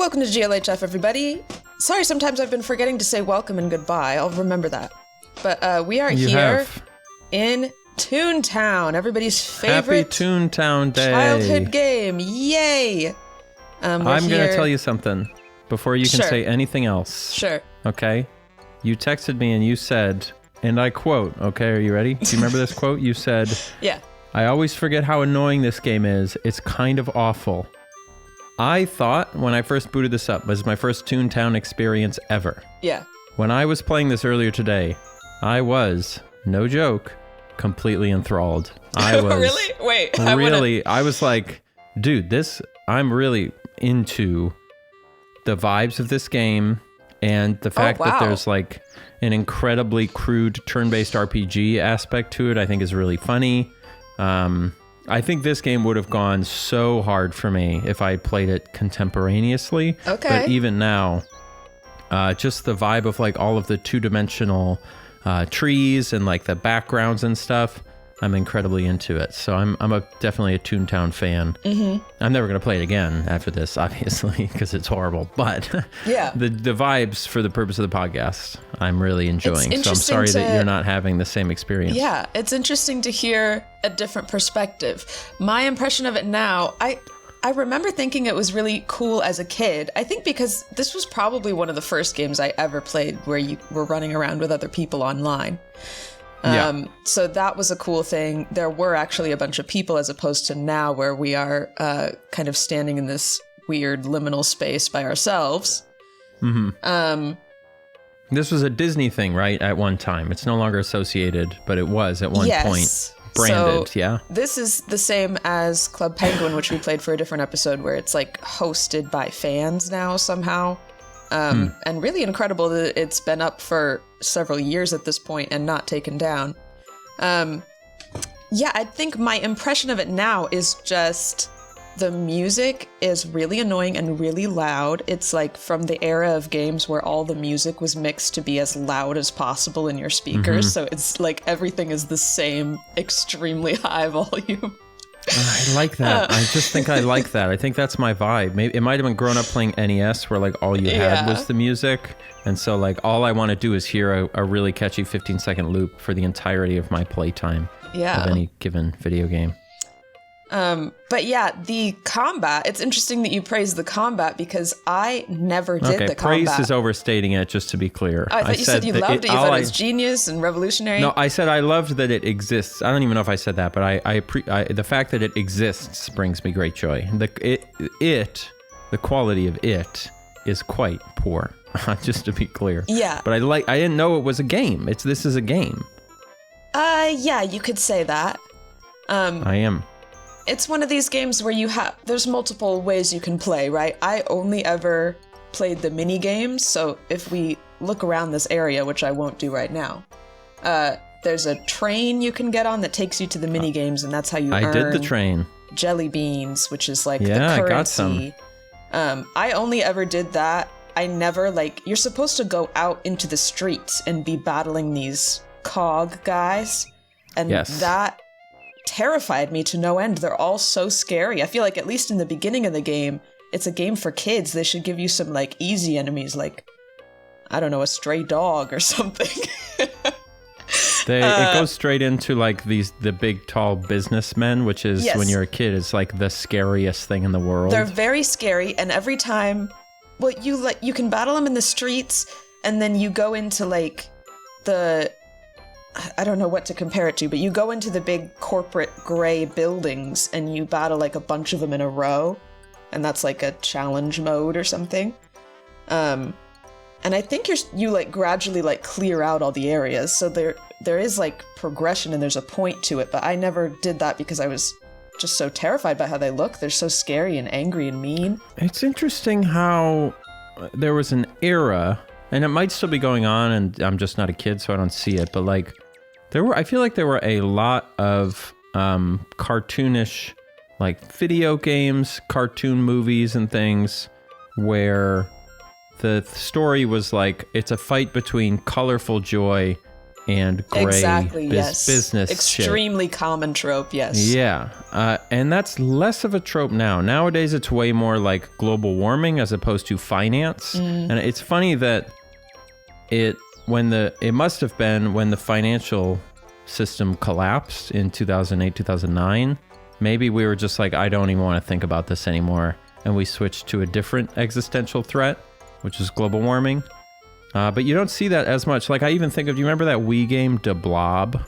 Welcome to GLHF, everybody. Sorry, sometimes I've been forgetting to say welcome and goodbye. I'll remember that. But we are here in Toontown, everybody's favorite Happy Toontown Day. Childhood game. Yay! I'm going to tell you something before you can say anything else. Sure. Okay? You texted me and you said, and I quote, okay, are you ready? Do you remember this quote? You said, yeah. I always forget how annoying this game is. It's kind of awful. I thought when I first booted this up, it was my first Toontown experience ever. Yeah. When I was playing this earlier today, I was, no joke, completely enthralled. I was really? Wait. I was like, dude, I'm really into the vibes of this game and the fact that there's like an incredibly crude turn-based RPG aspect to it. I think is really funny. I think this game would have gone so hard for me if I played it contemporaneously. Okay. But even now, just the vibe of like all of the two-dimensional trees and like the backgrounds and stuff, I'm incredibly into it. So I'm definitely a Toontown fan. Mm-hmm. I'm never going to play it again after this, obviously, because it's horrible. But yeah, the vibes for the purpose of the podcast, I'm really enjoying. So I'm sorry that you're not having the same experience. Yeah, it's interesting to hear a different perspective. My impression of it now, I remember thinking it was really cool as a kid. I think because this was probably one of the first games I ever played where you were running around with other people online. So that was a cool thing. There were actually a bunch of people as opposed to now where we are kind of standing in this weird liminal space by ourselves. Mm-hmm. This was a Disney thing, right? At one time. It's no longer associated, but it was at one point branded, so this is the same as Club Penguin, which we played for a different episode, where it's like hosted by fans now somehow. And really incredible that it's been up for several years at this point and not taken down. I think my impression of it now is just the music is really annoying and really loud. It's like from the era of games where all the music was mixed to be as loud as possible in your speakers. Mm-hmm. So it's like everything is the same extremely high volume. I like that. I just think I like that. I think that's my vibe. Maybe it might have been growing up playing NES where like all you had was the music. And so like all I want to do is hear a really catchy 15-second loop for the entirety of my playtime of any given video game. But yeah, the combat, it's interesting that you praise the combat because I never did the combat. Praise is overstating it, just to be clear. Oh, I thought you said you loved it. You thought it was genius and revolutionary. No, I said I loved that it exists. I don't even know if I said that, but the fact that it exists brings me great joy. The quality of it is quite poor, just to be clear. Yeah. But I didn't know it was a game. This is a game. Yeah, you could say that. I am. It's one of these games where there's multiple ways you can play, right? I only ever played the mini games, so if we look around this area, which I won't do right now, there's a train you can get on that takes you to the mini games, and that's how you earn. I did the train. Jelly beans, which is like the currency. I got some. I only ever did that. I never you're supposed to go out into the streets and be battling these cog guys, and that terrified me to no end. They're all so scary. I feel like at least in the beginning of the game, it's a game for kids. They should give you some like easy enemies, like I don't know, a stray dog or something. It goes straight into like the big tall businessmen, which is when you're a kid, it's like the scariest thing in the world. They're very scary, and every time, you can battle them in the streets, and then you go into like I don't know what to compare it to, but you go into the big corporate gray buildings and you battle like a bunch of them in a row, and that's like a challenge mode or something. And I think you like gradually like clear out all the areas, so there is like progression and there's a point to it, but I never did that because I was just so terrified by how they look. They're so scary and angry and mean. It's interesting how there was an era, and it might still be going on, and I'm just not a kid, so I don't see it, but like I feel like there were a lot of cartoonish, like video games, cartoon movies and things where the story was like, it's a fight between colorful joy and gray exactly, yes. business Extremely common trope, yes. Yeah, and that's less of a trope now. Nowadays, it's way more like global warming as opposed to finance. And it's funny that it must have been when the financial system collapsed in 2008, 2009. Maybe we were just like, I don't even want to think about this anymore. And we switched to a different existential threat, which is global warming. But you don't see that as much. Like, I even think of, do you remember that Wii game, Da Blob?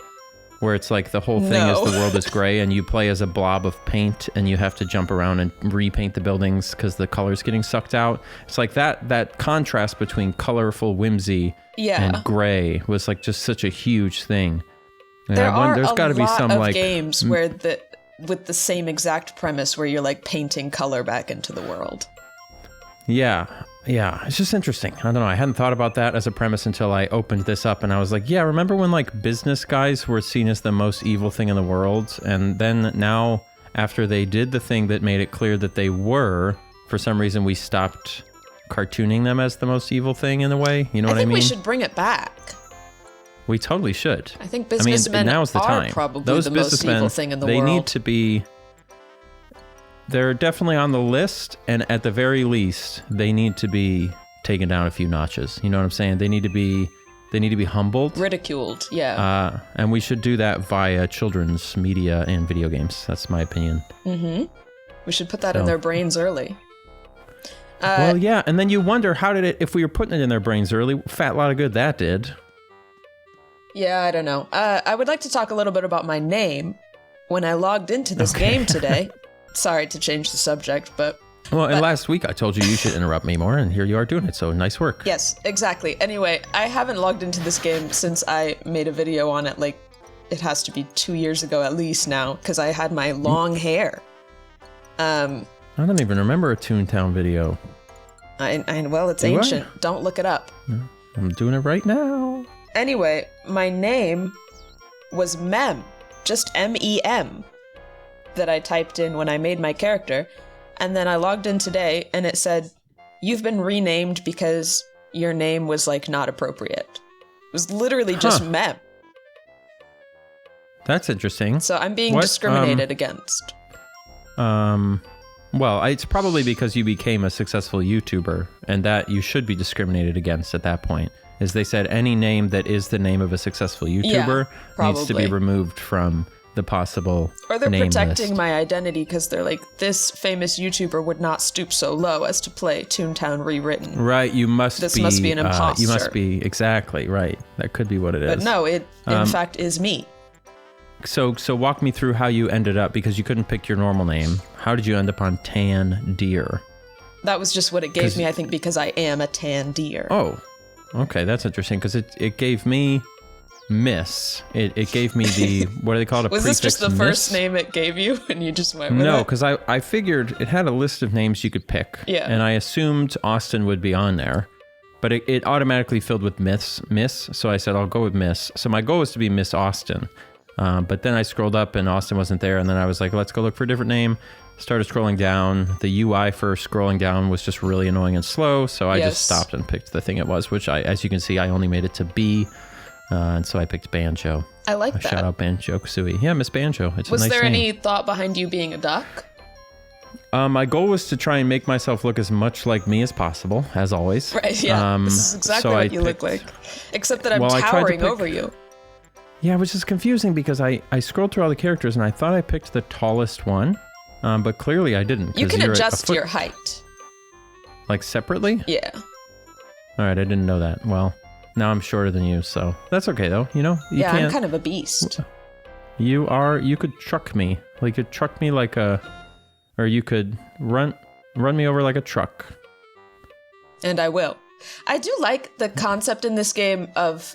Where it's like the whole thing is the world is gray and you play as a blob of paint and you have to jump around and repaint the buildings because the color's getting sucked out. It's like that contrast between colorful whimsy and gray was like just such a huge thing. And there's got to be some like games where with the same exact premise where you're like painting color back into the world. Yeah, it's just interesting. I don't know. I hadn't thought about that as a premise until I opened this up and I was like, yeah, remember when like business guys were seen as the most evil thing in the world? And then now, after they did the thing that made it clear that they were, for some reason we stopped cartooning them as the most evil thing in a way. You know what I mean? I think we should bring it back. We totally should. I think businessmen now's the time. Are probably Those the most evil thing in the world. They need to be... They're definitely on the list, and at the very least, they need to be taken down a few notches. You know what I'm saying? They need to be humbled. Ridiculed, yeah. And we should do that via children's media and video games. That's my opinion. Mm-hmm. We should put that in their brains early. Well, yeah, and then you wonder, if we were putting it in their brains early, fat lot of good that did. Yeah, I don't know. I would like to talk a little bit about my name. When I logged into this game today... Sorry to change the subject, but... Well, and last week I told you should interrupt me more, and here you are doing it, so nice work. Yes, exactly. Anyway, I haven't logged into this game since I made a video on it, like, it has to be 2 years ago at least now, because I had my long hair. I don't even remember a Toontown video. Well, it's ancient. Don't look it up. I'm doing it right now. Anyway, my name was Mem, just M-E-M. That I typed in when I made my character, and then I logged in today and it said, you've been renamed because your name was like not appropriate. It was literally just Mem. That's interesting. So I'm being discriminated against. Well, it's probably because you became a successful YouTuber, and that you should be discriminated against at that point. As they said, any name that is the name of a successful YouTuber needs to be removed from the possible or they're name protecting list. My identity because they're like, this famous YouTuber would not stoop so low as to play Toontown Rewritten. Right, this must be an imposter. You must be, exactly, right. That could be what it is. But no, it in fact is me. So walk me through how you ended up, because you couldn't pick your normal name. How did you end up on Tan Deer? That was just what it gave me, I think, because I am a tan deer. Oh, okay, that's interesting, because it gave me... Miss. It gave me the, what do they call it? Was this just the first name it gave you and you just went with it? No, because I figured it had a list of names you could pick. Yeah. And I assumed Austin would be on there. But it automatically filled with Miss. So I said, I'll go with Miss. So my goal was to be Miss Austin. But then I scrolled up and Austin wasn't there. And then I was like, let's go look for a different name. Started scrolling down. The UI for scrolling down was just really annoying and slow. So I just stopped and picked the thing it was, which as you can see, I only made it to B. And so I picked Banjo. I like that. Shout out Banjo Kazooie. Yeah, Miss Banjo. It's a nice name. Was there any thought behind you being a duck? My goal was to try and make myself look as much like me as possible, as always. Right, yeah. This is exactly what you look like. Except that I'm towering over you. Yeah, which is confusing because I scrolled through all the characters and I thought I picked the tallest one, but clearly I didn't. You can adjust your height. Like separately? Yeah. All right, I didn't know that. Well... Now I'm shorter than you, so that's okay though. You know, you I'm kind of a beast. You could truck me. Like you could truck me or you could run me over like a truck. And I will. I do like the concept in this game of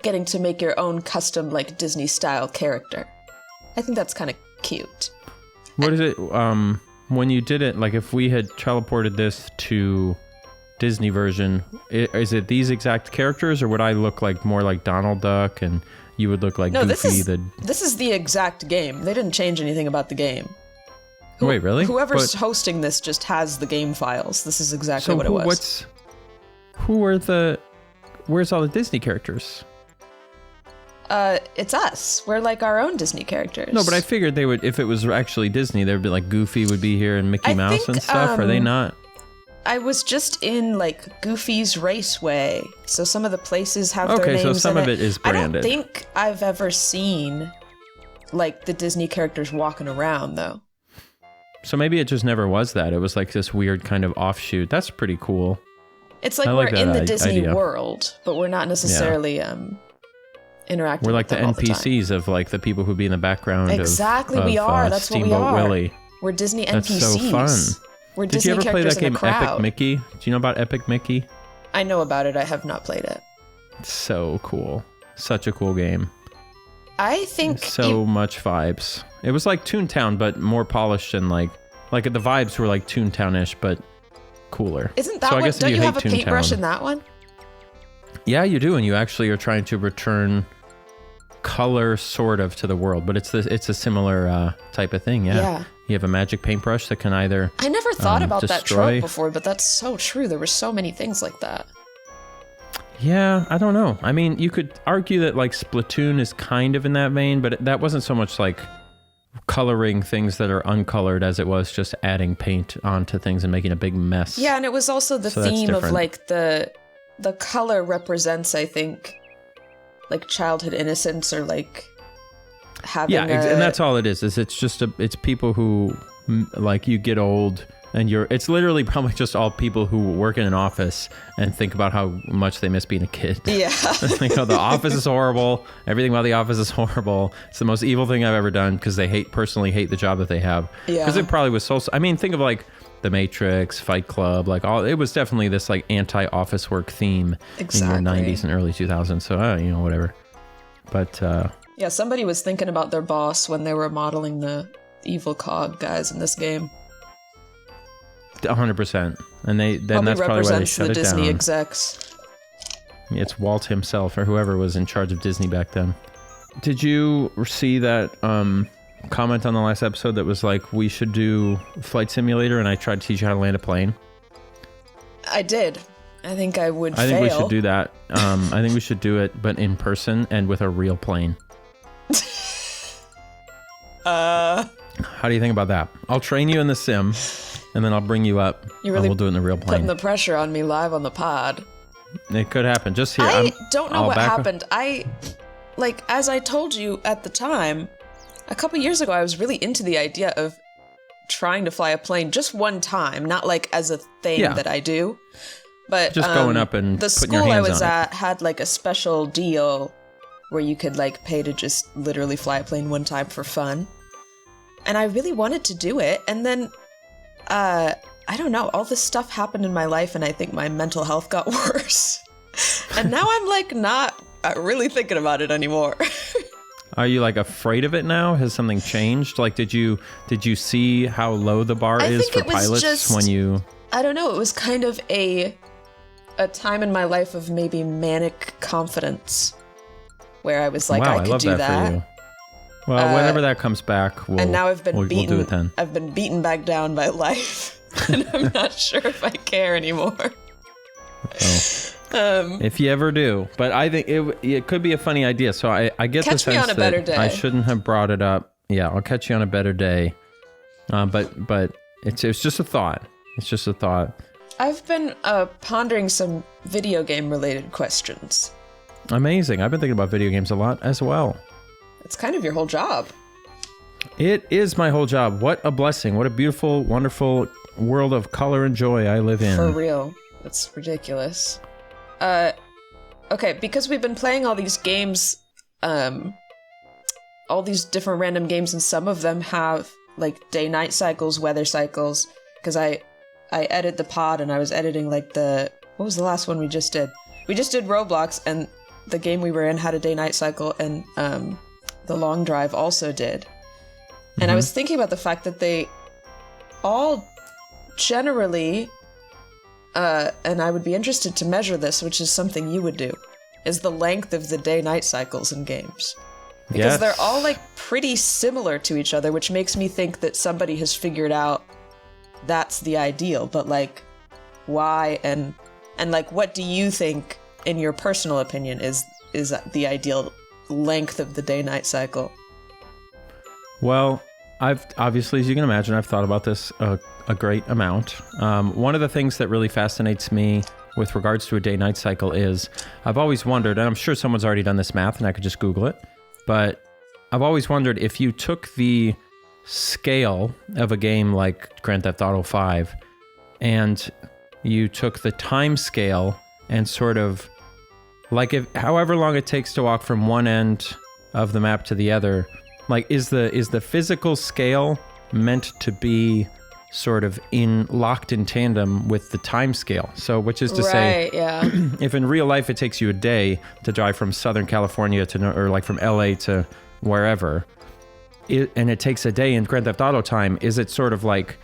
getting to make your own custom like Disney style character. I think that's kind of cute. What is it? When you did it, like if we had teleported this to Disney version, is it these exact characters, or would I look like more like Donald Duck and you would look like Goofy? This is the exact game. They didn't change anything about the game. Wait, really? Whoever's hosting this just has the game files. This is exactly what it was. Where's all the Disney characters? it's us. We're like our own Disney characters. No, but I figured they would, if it was actually Disney, there'd be like Goofy would be here and Mickey Mouse and stuff. Are they not? I was just in like Goofy's Raceway, so some of the places have their names in it. Okay, so some of it is branded. I don't think I've ever seen like the Disney characters walking around though. So maybe it just never was that. It was like this weird kind of offshoot. That's pretty cool. It's like we're in the Disney world, but we're not necessarily interacting. We're like with the them NPCs of like the people who'd be in the background. Exactly, we are. That's Steamboat what we are. Willie. We're Disney That's NPCs. so fun. We're Did Disney you ever play characters that game in a crowd. Epic Mickey? Do you know about Epic Mickey? I know about it. I have not played it. It's so cool. Such a cool game. I think so much vibes. It was like Toontown, but more polished and like the vibes were like Toontown-ish, but cooler. Isn't that what? Don't you have a paintbrush in that one? Yeah, you do, and you actually are trying to return color sort of to the world, but it's a similar type of thing. Yeah. You have a magic paintbrush that can either I never thought about that destroy... trope before, but that's so true. There were so many things like that. Yeah, I don't know. I mean, you could argue that like Splatoon is kind of in that vein, but that wasn't so much like coloring things that are uncolored as it was just adding paint onto things and making a big mess. Yeah, and it was also the theme of like the color represents, I think, like childhood innocence or like having and that's all it is it's just it's people who like you get old and it's literally probably just all people who work in an office and think about how much they miss being a kid. Yeah. The office is horrible. Everything about the office is horrible. It's the most evil thing I've ever done because they personally hate the job that they have. Yeah. Because it probably was I mean, think of like The Matrix, Fight Club, like it was definitely this like anti-office work theme in your 90s and early 2000s. So, whatever. But, yeah, somebody was thinking about their boss when they were modeling the evil cog guys in this game. 100%. And that's probably why they shut it down. the Disney execs. It's Walt himself or whoever was in charge of Disney back then. Did you see that comment on the last episode that was like, we should do Flight Simulator, and I tried to teach you how to land a plane? I did. I think I would I think we should do that. I think we should do it, but in person and with a real plane. How do you think about that? I'll train you in the sim, and then I'll bring you up, and we'll do it in the real plane. Putting the pressure on me live on the pod. It could happen. Just here. I don't know what happened. As I told you at the time, a couple years ago, I was really into the idea of trying to fly a plane just one time, not like as a thing that I do. But just going up and the putting your school hands I was on at had like a special deal where you could like pay to just literally fly a plane one time for fun. And I really wanted to do it. And then, I don't know, all this stuff happened in my life and I think my mental health got worse. And now I'm like not really thinking about it anymore. Are you like afraid of it now? Has something changed? Like, did you see how low the bar is for pilots when you... I don't know. It was kind of a time in my life of maybe manic confidence where I was like, I could do that. For you. Well, whenever that comes back, and now I've been beaten. We'll do it then. I've been beaten back down by life, and I'm not sure if I care anymore. If you ever do, but I think it could be a funny idea. So I get the sense me on a better day. I shouldn't have brought it up. Yeah, I'll catch you on a better day. But it's just a thought. It's just a thought. I've been pondering some video game related questions. Amazing. I've been thinking about video games a lot as well. It's kind of your whole job. It is my whole job. What a blessing. What a beautiful, wonderful world of color and joy I live in. For real. That's ridiculous. Okay, because we've been playing all these games, all these different random games, and some of them have like day-night cycles, weather cycles, because I edit the pod and I was editing like what was the last one we just did? We just did Roblox, and the game we were in had a day-night cycle, and The Long Drive also did. And I was thinking about the fact that they all generally, and I would be interested to measure this, which is something you would do, is the length of the day-night cycles in games. Because they're all like pretty similar to each other, which makes me think that somebody has figured out that's the ideal. But like, why and like, what do you think, in your personal opinion, is the ideal length of the day-night cycle? Well, I've obviously, as you can imagine, I've thought about this a great amount. One of the things that really fascinates me with regards to a day-night cycle is I've always wondered, and I'm sure someone's already done this math and I could just Google it, but I've always wondered if you took the scale of a game like Grand Theft Auto 5 and you took the time scale and sort of like if however long it takes to walk from one end of the map to the other, like is the physical scale meant to be sort of locked in tandem with the time scale? So which is to say, yeah. if in real life it takes you a day to drive from Southern California or like from LA to wherever, and it takes a day in Grand Theft Auto time, is it sort of like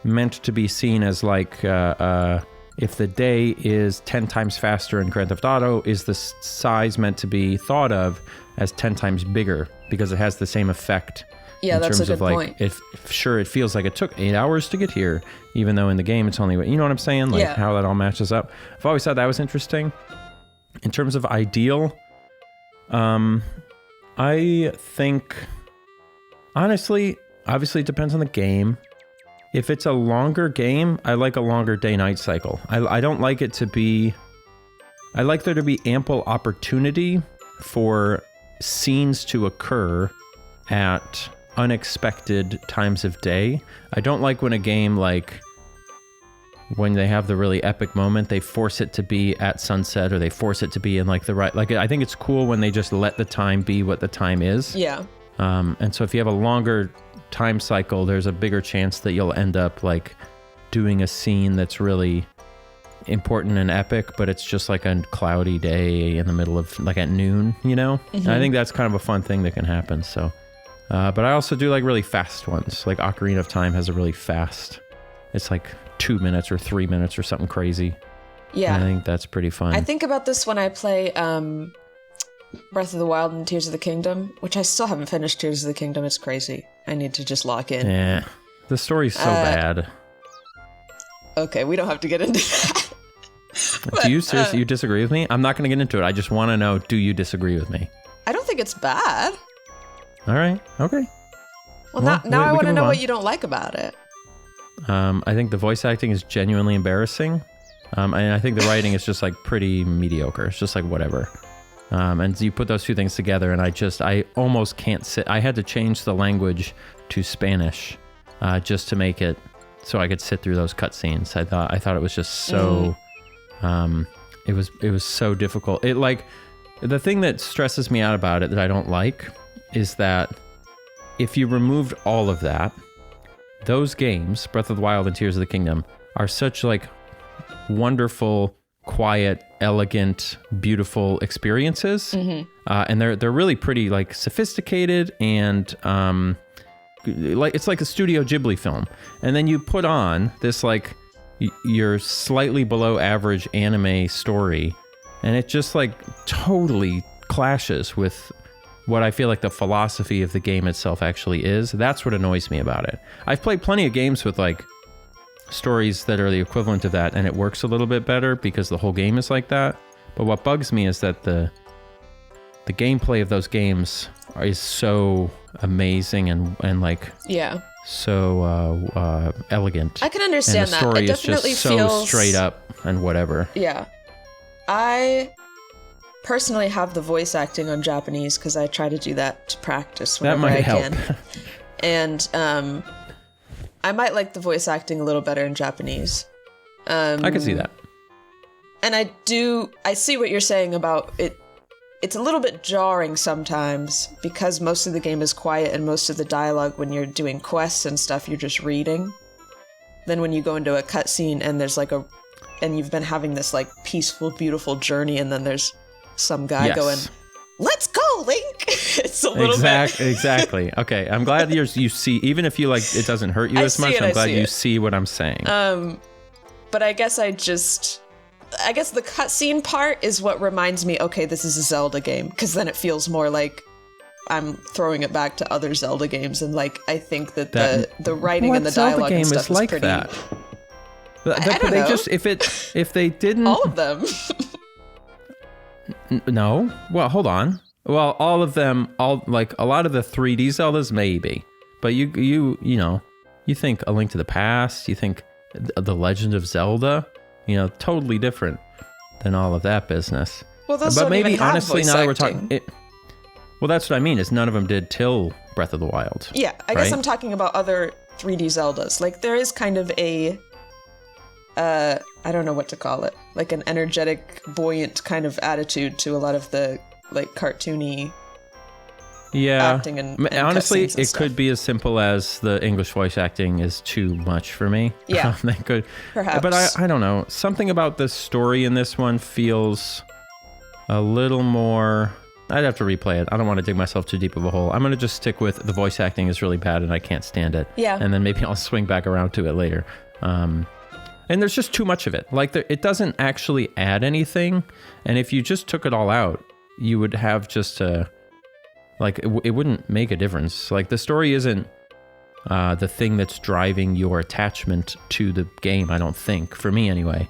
meant to be seen as like if the day is 10 times faster in Grand Theft Auto, is the size meant to be thought of as 10 times bigger because it has the same effect? Yeah, in that's terms a of good like, point. if sure it feels like it took 8 hours to get here, even though in the game it's only, you know what I'm saying? Like how that all matches up. I've always thought that was interesting. In terms of ideal, I think, honestly, obviously it depends on the game. If it's a longer game, I like a longer day-night cycle. I don't like it to be, I like there to be ample opportunity for scenes to occur at unexpected times of day. I don't like when a game, like when they have the really epic moment, they force it to be at sunset or they force it to be in like the right, like I think it's cool when they just let the time be what the time is. Yeah. And so if you have a longer time cycle, there's a bigger chance that you'll end up like doing a scene that's really important and epic, but it's just like a cloudy day in the middle of like at noon, you know? And I think that's kind of a fun thing that can happen. So but I also do like really fast ones. Like Ocarina of Time has a really fast, it's like 2 minutes or 3 minutes or something crazy. Yeah. And I think that's pretty fun. I think about this when I play Breath of the Wild and Tears of the Kingdom, which I still haven't finished Tears of the Kingdom. It's crazy. I need to just lock in. Yeah. The story's so bad. Okay, we don't have to get into that. But, do you seriously, you disagree with me? I'm not going to get into it. I just want to know, do you disagree with me? I don't think it's bad. All right. Okay. Well, now I want to know what you don't like about it. I think the voice acting is genuinely embarrassing. And I think the writing is just like pretty mediocre. It's just like whatever. And you put those two things together and I almost can't sit. I had to change the language to Spanish just to make it so I could sit through those cutscenes. I thought it was just so, it was so difficult. It like, the thing that stresses me out about it that I don't like is that if you removed all of that, those games, Breath of the Wild and Tears of the Kingdom, are such like wonderful, quiet, elegant, beautiful experiences. And they're really pretty like sophisticated and like it's like a Studio Ghibli film. And then you put on this like your slightly below average anime story and it just like totally clashes with what I feel like the philosophy of the game itself actually is. That's what annoys me about it. I've played plenty of games with like stories that are the equivalent of that, and it works a little bit better because the whole game is like that. But what bugs me is that the gameplay of those games is so amazing and like so elegant. I can understand and the story that. It is definitely just so feels straight up and whatever. Yeah. I personally have the voice acting on Japanese because I try to do that to practice whenever I can. And I might like the voice acting a little better in Japanese. I can see that. And I see what you're saying about it. It's a little bit jarring sometimes because most of the game is quiet and most of the dialogue when you're doing quests and stuff, you're just reading. Then when you go into a cutscene and there's like and you've been having this like peaceful, beautiful journey and then there's some guy going, "Let's go, Link." It's a little bit. Exactly. Okay, I'm glad you see, even if you like, it doesn't hurt you as much. I'm glad you see what I'm saying. But I guess the cutscene part is what reminds me, okay, this is a Zelda game, because then it feels more like I'm throwing it back to other Zelda games, and like I think that the writing and the dialogue and stuff is like pretty. That? I don't know. If they didn't all of them. No. Well, hold on. Well, all of them, like a lot of the 3D Zeldas, maybe. But you know, you think A Link to the Past, you think The Legend of Zelda, you know, totally different than all of that business. Well, those don't even have honestly, voice now that we're acting. talking, well, that's what I mean. Is none of them did till Breath of the Wild. Yeah, I guess I'm talking about other 3D Zeldas. Like there is kind of a, I don't know what to call it, like an energetic, buoyant kind of attitude to a lot of the like cartoony. Acting and honestly, cutscenes and it stuff. could be as simple as the English voice acting is too much for me. Yeah, that could. perhaps. But I don't know. Something about the story in this one feels a little more. I'd have to replay it. I don't want to dig myself too deep of a hole. I'm going to just stick with the voice acting is really bad and I can't stand it. Yeah. And then maybe I'll swing back around to it later. And there's just too much of it. Like it doesn't actually add anything. And if you just took it all out, you would have just a. Like, it wouldn't make a difference. Like, the story isn't the thing that's driving your attachment to the game, I don't think. For me, anyway.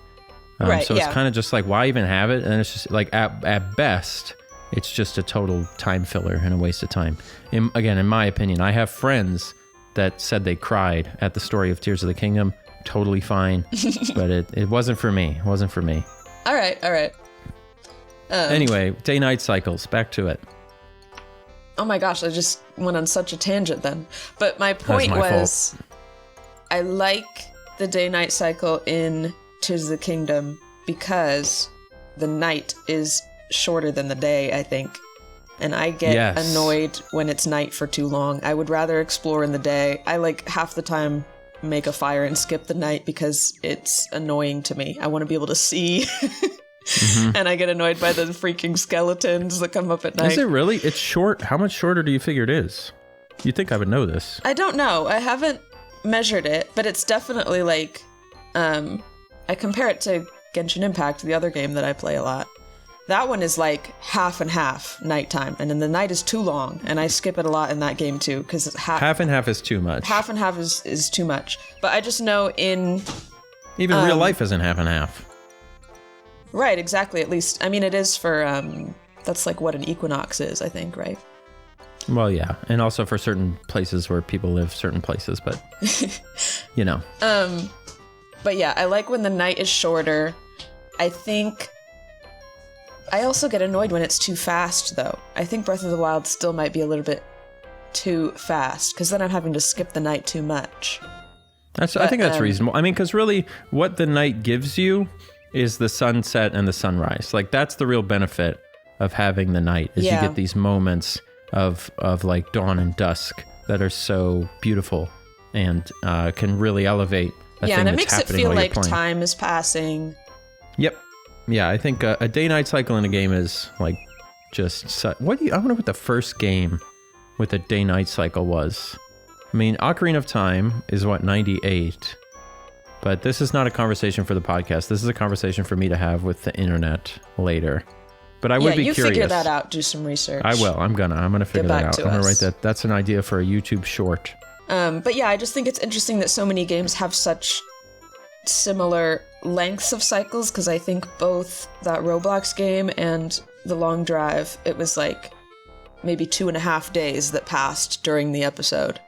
So it's kind of just like, why even have it? And it's just, like, at best, it's just a total time filler and a waste of time. Again, in my opinion, I have friends that said they cried at the story of Tears of the Kingdom. Totally fine. But it wasn't for me. It wasn't for me. All right. Anyway, day-night cycles. Back to it. Oh my gosh, I just went on such a tangent then. But my point was, I like the day-night cycle in Tears of the Kingdom because the night is shorter than the day, I think. And I get annoyed when it's night for too long. I would rather explore in the day. I like half the time make a fire and skip the night because it's annoying to me. I want to be able to see. And I get annoyed by the freaking skeletons that come up at night. Is it really? It's short. How much shorter do you figure it is? You'd think I would know this. I don't know. I haven't measured it, but it's definitely like, I compare it to Genshin Impact, the other game that I play a lot. That one is like half and half nighttime, and then the night is too long, and I skip it a lot in that game too, because half and half is too much. Half and half is too much. But I just know in... Even real life isn't half and half. Right, exactly, at least. I mean, it is for, that's like what an equinox is, I think, right? Well, yeah. And also for certain places where people live certain places, but, you know. But yeah, I like when the night is shorter. I think... I also get annoyed when it's too fast, though. I think Breath of the Wild still might be a little bit too fast, because then I'm having to skip the night too much. I think that's reasonable. I mean, because really, what the night gives you is the sunset and the sunrise. Like, that's the real benefit of having the night, is you get these moments of like dawn and dusk that are so beautiful and can really elevate a thing that's happening while you're playing. Yeah, and it makes it feel like time is passing. Yep. Yeah, I think a day-night cycle in a game is like just... I wonder what the first game with a day-night cycle was. I mean, Ocarina of Time is, 98? But this is not a conversation for the podcast. This is a conversation for me to have with the internet later. But I would be curious. Yeah, you figure that out. Do some research. I will. I'm gonna figure that out. I'm gonna write that. That's an idea for a YouTube short. But yeah, I just think it's interesting that so many games have such similar lengths of cycles, because I think both that Roblox game and The Long Drive, it was like maybe 2.5 days that passed during the episode.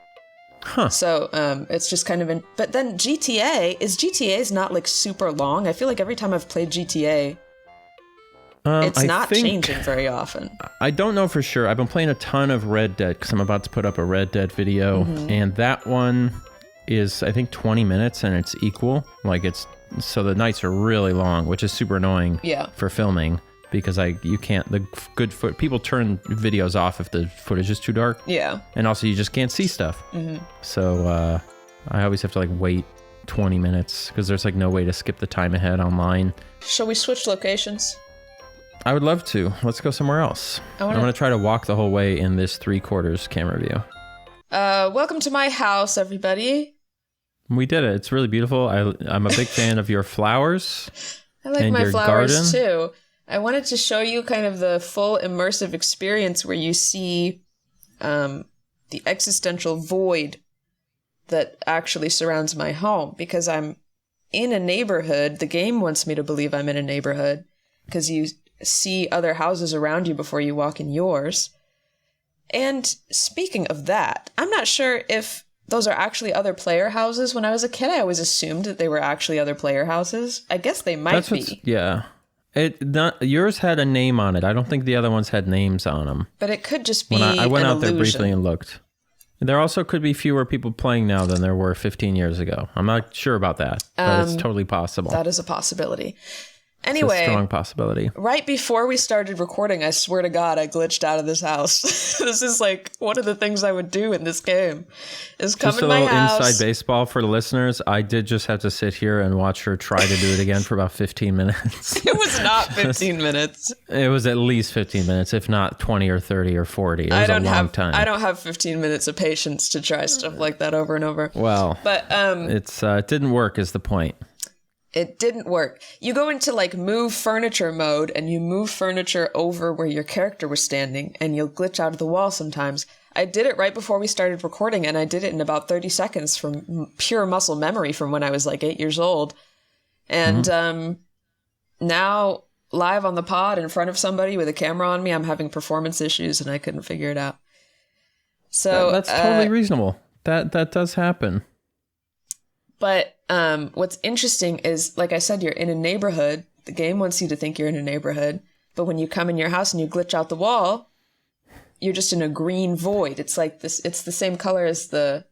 Huh. So it's just kind of... But then GTA's not like super long. I feel like every time I've played GTA, it's not changing very often. I don't know for sure. I've been playing a ton of Red Dead because I'm about to put up a Red Dead video, and that one is, I think, 20 minutes, and it's equal. Like, so the nights are really long, which is super annoying for filming, because people turn videos off if the footage is too dark. Yeah. And also you just can't see stuff. So I always have to like wait 20 minutes because there's like no way to skip the time ahead online. Shall we switch locations? I would love to. Let's go somewhere else. I'm going to try to walk the whole way in this 3/4 camera view. Welcome to my house, everybody. We did it. It's really beautiful. I'm a big fan of your flowers. I like my flowers too. I wanted to show you kind of the full immersive experience where you see the existential void that actually surrounds my home, because I'm in a neighborhood. The game wants me to believe I'm in a neighborhood because you see other houses around you before you walk in yours. And speaking of that, I'm not sure if those are actually other player houses. When I was a kid, I always assumed that they were actually other player houses. I guess they might be. Yeah. Yours had a name on it. I don't think the other ones had names on them. But it could just be I went an out illusion. there briefly and looked. There also could be fewer people playing now than there were 15 years ago. I'm not sure about that, but it's totally possible. That is a possibility. Anyway, it's a strong possibility. Right before we started recording, I swear to God, I glitched out of this house. This is like one of the things I would do in this game is come just in my house. Just a little inside baseball for the listeners. I did just have to sit here and watch her try to do it again for about 15 minutes. It was not 15 minutes. It was at least 15 minutes, if not 20 or 30 or 40. It was a long time. I don't have 15 minutes of patience to try stuff like that over and over. Well, but it didn't work is the point. It didn't work. You go into like move furniture mode and you move furniture over where your character was standing and you'll glitch out of the wall sometimes. I did it right before we started recording and I did it in about 30 seconds from pure muscle memory from when I was like 8 years old. And now live on the pod in front of somebody with a camera on me, I'm having performance issues and I couldn't figure it out. So that's totally reasonable. That does happen. But what's interesting is, like I said, you're in a neighborhood. The game wants you to think you're in a neighborhood. But when you come in your house and you glitch out the wall, you're just in a green void. It's like this. It's the same color as the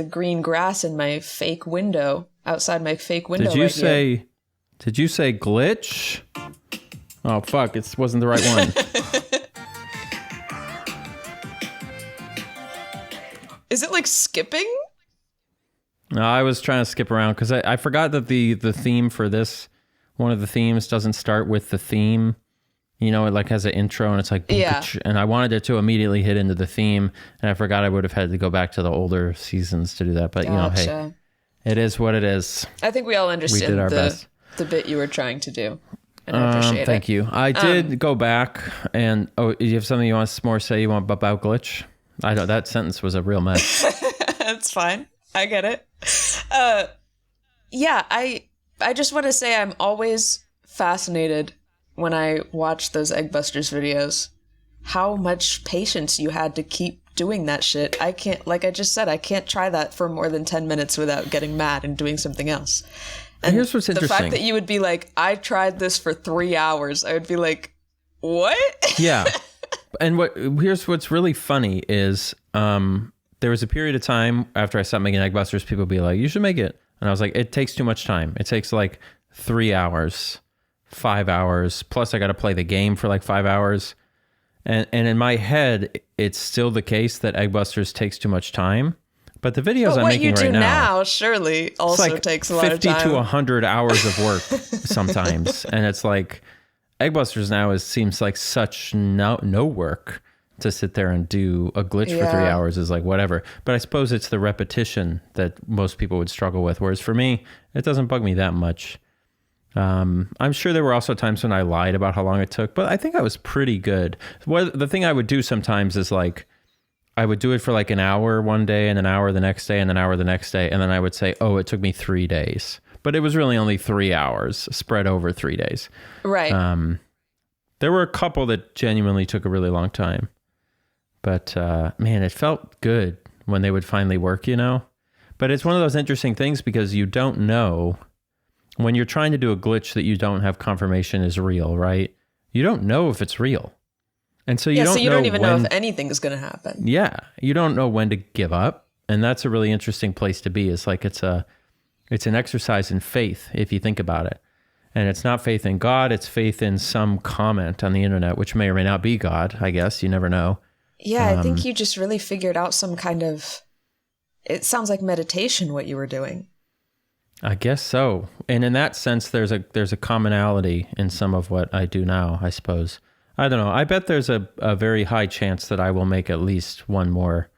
green grass in my fake window, outside my fake window. Did you say glitch? Oh, fuck. It wasn't the right one. Is it like skipping? No, I was trying to skip around because I forgot that the theme for this, one of the themes doesn't start with the theme. You know, it like has an intro and it's like, yeah. And I wanted it to immediately hit into the theme. And I forgot I would have had to go back to the older seasons to do that. But, Gotcha. You know, hey, it is what it is. I think we all understand the bit you were trying to do. And I appreciate it. Thank you. I did go back and, you have something you want more say you want about glitch? I know that sentence was a real mess. That's fine. I get it. Yeah, I just want to say I'm always fascinated when I watch those Eggbusters videos. How much patience you had to keep doing that shit. I can't, like I just said, I can't try that for more than 10 minutes without getting mad and doing something else. And here's what's interesting. The fact that you would be like, I tried this for 3 hours, I would be like, what? Yeah. And here's what's really funny is, there was a period of time after I stopped making Eggbusters, people would be like, you should make it. And I was like, it takes too much time. It takes like 3 hours, 5 hours. Plus I got to play the game for like 5 hours. And in my head, it's still the case that Eggbusters takes too much time. But the videos I'm making right now. What you do now surely also takes a lot of time. 50 to 100 hours of work sometimes. And it's like, Eggbusters now seems like such no work. To sit there and do a glitch for 3 hours is like whatever. But I suppose it's the repetition that most people would struggle with. Whereas for me, it doesn't bug me that much. I'm sure there were also times when I lied about how long it took, but I think I was pretty good. The thing I would do sometimes is like, I would do it for like an hour one day and an hour the next day and an hour the next day. And then I would say, oh, it took me 3 days. But it was really only 3 hours spread over 3 days. Right. There were a couple that genuinely took a really long time. But, man, it felt good when they would finally work, you know? But it's one of those interesting things because you don't know when you're trying to do a glitch that you don't have confirmation is real, right? You don't know if it's real. And so you don't even know if anything is going to happen. Yeah. You don't know when to give up. And that's a really interesting place to be. It's like it's an exercise in faith, if you think about it. And it's not faith in God. It's faith in some comment on the internet, which may or may not be God, I guess. You never know. Yeah, I think you just really figured out some kind of, it sounds like meditation what you were doing. I guess so. And in that sense, there's a commonality in some of what I do now, I suppose. I don't know. I bet there's a very high chance that I will make at least one more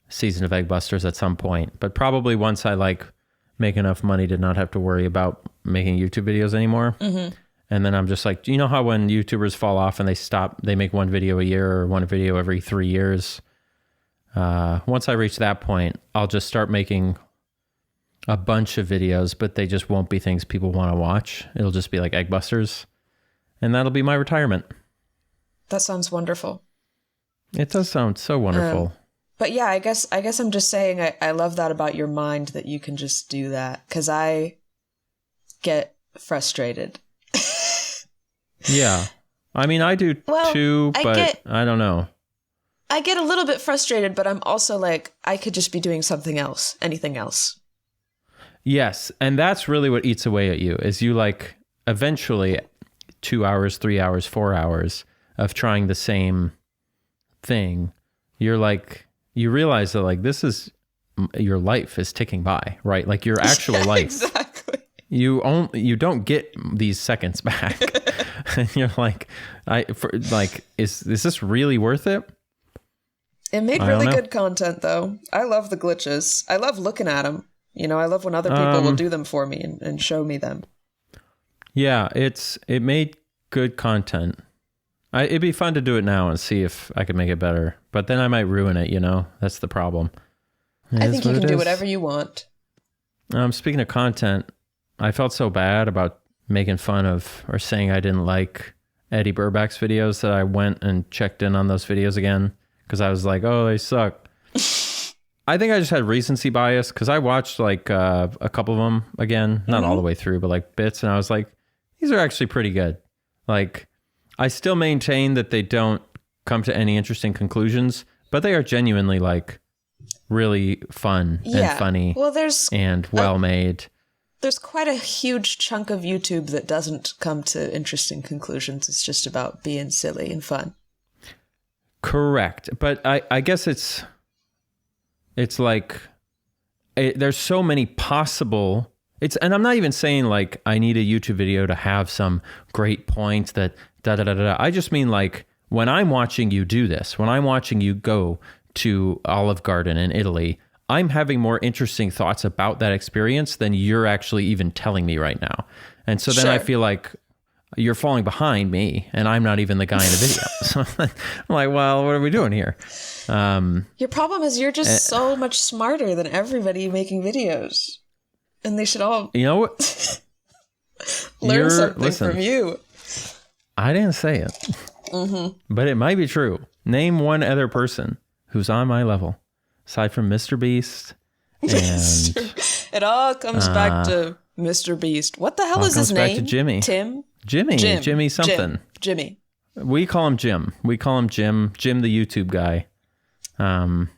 season of Eggbusters at some point. But probably once I like make enough money to not have to worry about making YouTube videos anymore. Mm-hmm. And then I'm just like, you know how when YouTubers fall off and they make one video a year or one video every 3 years? Once I reach that point, I'll just start making a bunch of videos, but they just won't be things people want to watch. It'll just be like Eggbusters. and that'll be my retirement. That sounds wonderful. It does sound so wonderful. But yeah, I guess I'm just saying I love that about your mind, that you can just do that, because I get frustrated. Yeah. I mean, I do too, but I don't know. I get a little bit frustrated, but I'm also like, I could just be doing something else, anything else. Yes, and that's really what eats away at you, is you like eventually 2 hours, 3 hours, 4 hours of trying the same thing. You're like, you realize that like this is, your life is ticking by, right? Like your actual life. Exactly. You don't get these seconds back. And you're like, is this really worth it? It made really good content, though. I love the glitches. I love looking at them. You know, I love when other people will do them for me and show me them. Yeah, it made good content. It'd be fun to do it now and see if I could make it better. But then I might ruin it, you know? That's the problem. I think you can do whatever you want. Speaking of content, I felt so bad about making fun of or saying I didn't like Eddie Burback's videos that I went and checked in on those videos again because I was like, oh, they suck. I think I just had recency bias because I watched like a couple of them again, not all the way through, but like bits. And I was like, these are actually pretty good. Like, I still maintain that they don't come to any interesting conclusions, but they are genuinely like really fun and funny and well made. There's quite a huge chunk of YouTube that doesn't come to interesting conclusions. It's just about being silly and fun. Correct. But I guess it's like, there's so many possible, and I'm not even saying like I need a YouTube video to have some great points that da-da-da-da. I just mean like when I'm watching you do this, when I'm watching you go to Olive Garden in Italy, I'm having more interesting thoughts about that experience than you're actually even telling me right now. And so then I feel like you're falling behind me and I'm not even the guy in the video. So I'm like, well, what are we doing here? Your problem is you're just so much smarter than everybody making videos. And they should all, you know what? learn something from you. I didn't say it, but it might be true. Name one other person who's on my level, aside from Mr. Beast. And it all comes back to Mr. Beast. What the hell is his name? Back to Jimmy. Tim? Jimmy something. Jimmy. We call him Jim. Jim the YouTube guy.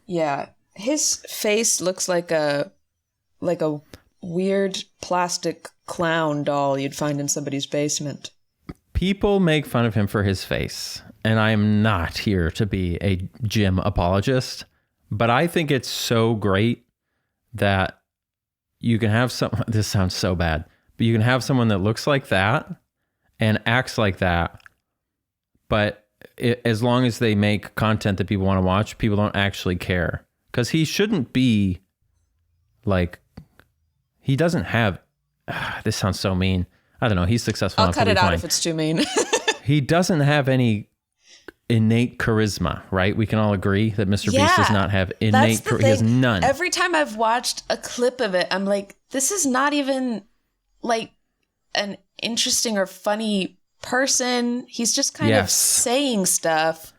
Yeah. His face looks like a weird plastic clown doll you'd find in somebody's basement. People make fun of him for his face, and I'm not here to be a Jim apologist, but I think it's so great that you can have this sounds so bad, but you can have someone that looks like that and acts like that, but as long as they make content that people want to watch, people don't actually care. Because he shouldn't be like, he doesn't have, this sounds so mean. I don't know. He's successful. I'll cut it out if it's too mean. He doesn't have any innate charisma, right? We can all agree that Mr. Beast does not have innate charisma. He has none. Every time I've watched a clip of it, I'm like, this is not even like an interesting or funny person. He's just kind of saying stuff.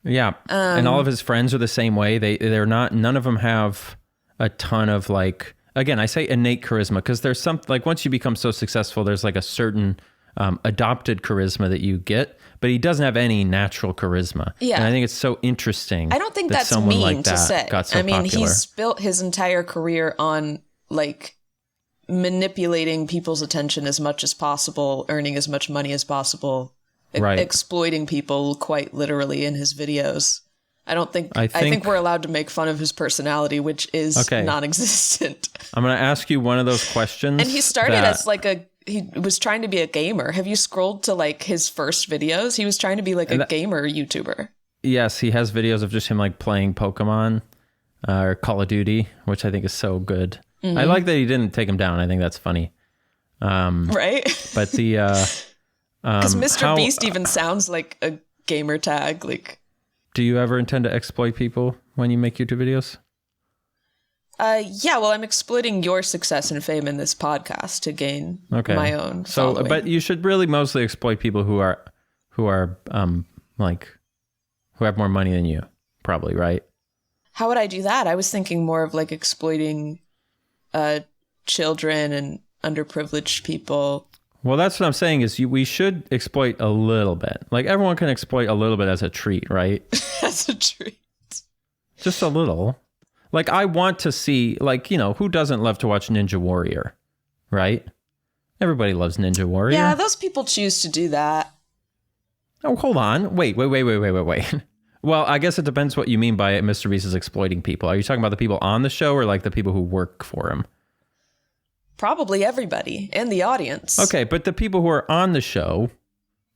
Yeah. And all of his friends are the same way. They're not, none of them have a ton of like, again, I say innate charisma because there's some, like once you become so successful, there's like a certain adopted charisma that you get, but he doesn't have any natural charisma. Yeah. And I think it's so interesting. I don't think that's mean like to say. So popular. He's built his entire career on like manipulating people's attention as much as possible, earning as much money as possible, exploiting people quite literally in his videos. I think we're allowed to make fun of his personality, which is non-existent. I'm going to ask you one of those questions. And he started as like he was trying to be a gamer. Have you scrolled to like his first videos? He was trying to be like a gamer YouTuber. Yes, he has videos of just him like playing Pokemon or Call of Duty, which I think is so good. I like that he didn't take him down. I think that's funny. Right? But the... Because Mr. Beast even sounds like a gamer tag, like... Do you ever intend to exploit people when you make YouTube videos? Yeah, well, I'm exploiting your success and fame in this podcast to gain my own following. But you should really mostly exploit people who are like, who have more money than you, probably, right? How would I do that? I was thinking more of like exploiting children and underprivileged people. Well, that's what I'm saying is we should exploit a little bit. Like everyone can exploit a little bit as a treat, right? As a treat. Just a little. Like I want to see, like, you know, who doesn't love to watch Ninja Warrior, right? Everybody loves Ninja Warrior. Yeah, those people choose to do that. Oh, hold on. Wait. Well, I guess it depends what you mean by it. Mr. Beast is exploiting people. Are you talking about the people on the show or like the people who work for him? Probably everybody and the audience. Okay, but the people who are on the show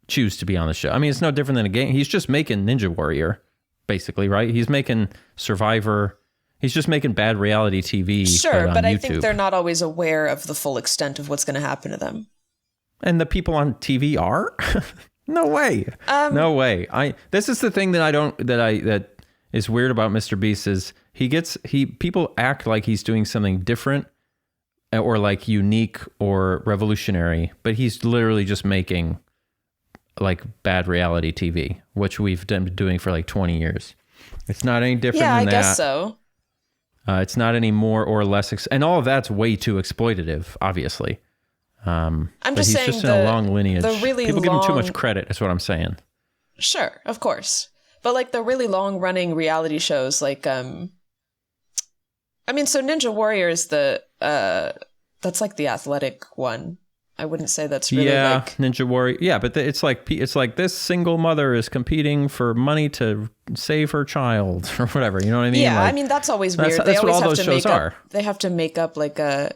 choose to be on the show. I mean, it's no different than a game. He's just making Ninja Warrior, basically, right? He's making Survivor. He's just making bad reality TV. Sure, but I YouTube. think they're not always aware of the full extent of what's going to happen to them. And the people on TV are? No way. No way. This is the thing that is weird about Mr. Beast is people act like he's doing something different or like unique or revolutionary, but he's literally just making like bad reality TV, which we've been doing for like 20 years. It's not any different than that. Yeah, I guess so. It's not any more or less, and all of that's way too exploitative, obviously. I'm just saying he's just in a long lineage. People give him too much credit, is what I'm saying. Sure, of course. But like the really long running reality shows, like, I mean, so Ninja Warrior is that's like the athletic one. I wouldn't say that's really like Ninja Warrior. Yeah, but it's like this single mother is competing for money to save her child or whatever. You know what I mean? Yeah, like, I mean that's always weird. That's they always what all have those to shows make are. up. They have to make up like a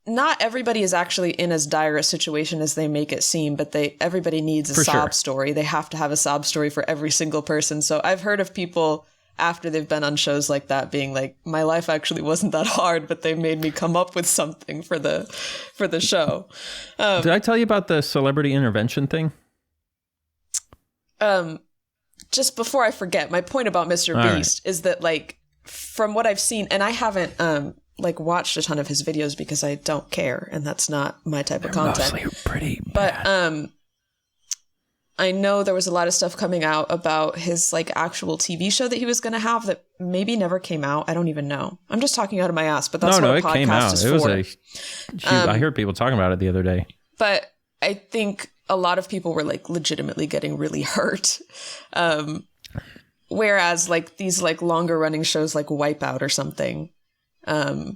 not everybody is actually in as dire a situation as they make it seem, but everybody needs a sob story. They have to have a sob story for every single person. So I've heard of people after they've been on shows like that being like, my life actually wasn't that hard, but they made me come up with something for the show. Did I tell you about the celebrity intervention thing? Just before I forget, my point about Mr. Beast is that like, from what I've seen, and I haven't like watched a ton of his videos because I don't care, and that's not my type of content. Mostly pretty bad. But I know there was a lot of stuff coming out about his like actual TV show that he was going to have that maybe never came out. I don't even know. I'm just talking out of my ass, but that's what a podcast came out. is it for. Was I heard people talking about it the other day. But I think a lot of people were like legitimately getting really hurt. Whereas like these like longer running shows like Wipeout or something, that's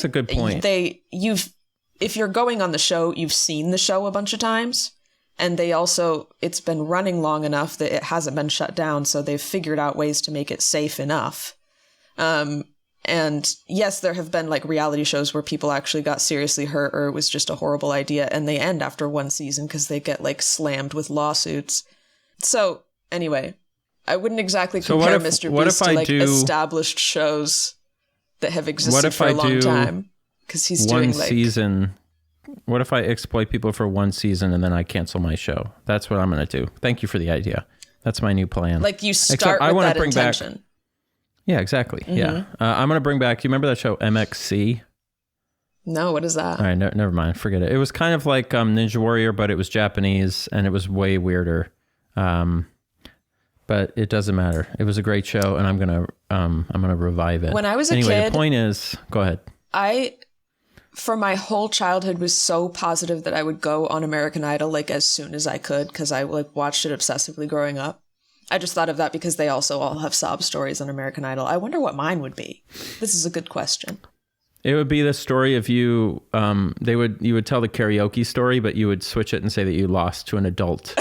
a good point. If you're going on the show, you've seen the show a bunch of times, and it's been running long enough that it hasn't been shut down, so they've figured out ways to make it safe enough. And yes, there have been like reality shows where people actually got seriously hurt or it was just a horrible idea, and they end after one season because they get like slammed with lawsuits. So anyway, I wouldn't exactly compare Mr. Beast to like established shows that have existed for a long time, because he's doing like season. What if I exploit people for one season and then I cancel my show? That's what I'm going to do. Thank you for the idea. That's my new plan. Like you start with that intention. Yeah, exactly. Mm-hmm. Yeah. I'm going to bring back, you remember that show MXC? No, what is that? All right, never mind. Forget it. It was kind of like Ninja Warrior, but it was Japanese and it was way weirder. But it doesn't matter. It was a great show, and I'm gonna revive it. When I was a kid, anyway, the point is, go ahead. I, for my whole childhood, was so positive that I would go on American Idol like as soon as I could, because I like watched it obsessively growing up. I just thought of that because they also all have sob stories on American Idol. I wonder what mine would be. This is a good question. It would be the story of you. You would tell the karaoke story, but you would switch it and say that you lost to an adult.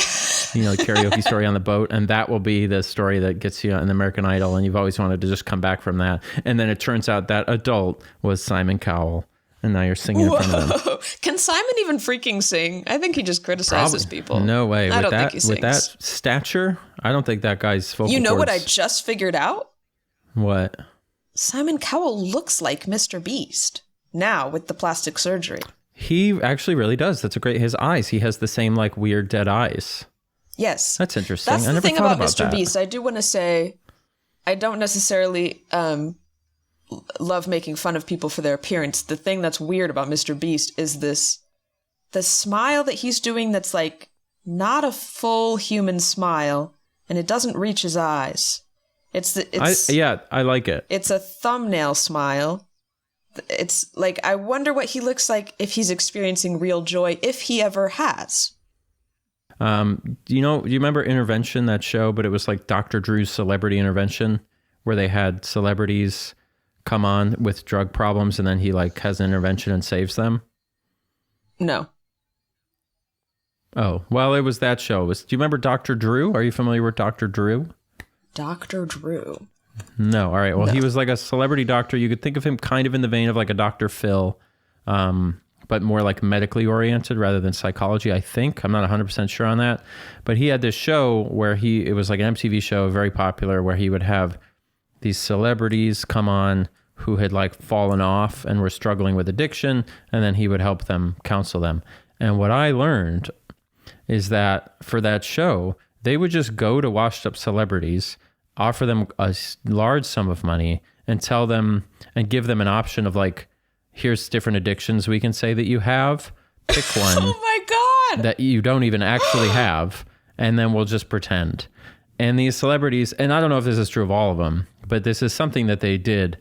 The karaoke story on the boat, and that will be the story that gets you on American Idol, and you've always wanted to just come back from that. And then it turns out that adult was Simon Cowell, and now you're singing in front of him. Can Simon even freaking sing? I think he just criticizes people. No way. I don't think he sings. With that stature, I don't think that guy's vocal cords. What I just figured out? What? Simon Cowell looks like Mr. Beast now with the plastic surgery. He actually really does. That's his eyes. He has the same like weird dead eyes. Yes. That's interesting. That's the thing about Mr. Beast. I do want to say I don't necessarily love making fun of people for their appearance. The thing that's weird about Mr. Beast is the smile that he's doing that's like not a full human smile, and it doesn't reach his eyes. I like it. It's a thumbnail smile. It's like, I wonder what he looks like if he's experiencing real joy, if he ever has. Do you remember Intervention, that show, but it was like Dr. Drew's Celebrity Intervention, where they had celebrities come on with drug problems and then he like has an intervention and saves them? No. Oh, well, it was that show. Do you remember Dr. Drew? Are you familiar with Dr. Drew? Dr. Drew. No. All right. Well, No. He was like a celebrity doctor. You could think of him kind of in the vein of like a Dr. Phil, but more like medically oriented rather than psychology, I think. I'm not 100% sure on that. But he had this show where it was like an MTV show, very popular, where he would have these celebrities come on who had like fallen off and were struggling with addiction, and then he would help them, counsel them. And what I learned is that for that show, they would just go to washed up celebrities, offer them a large sum of money, and tell them and give them an option of like, here's different addictions we can say that you have. Pick one. Oh my God. That you don't even actually have, and then we'll just pretend. And these celebrities, and I don't know if this is true of all of them, but this is something that they did.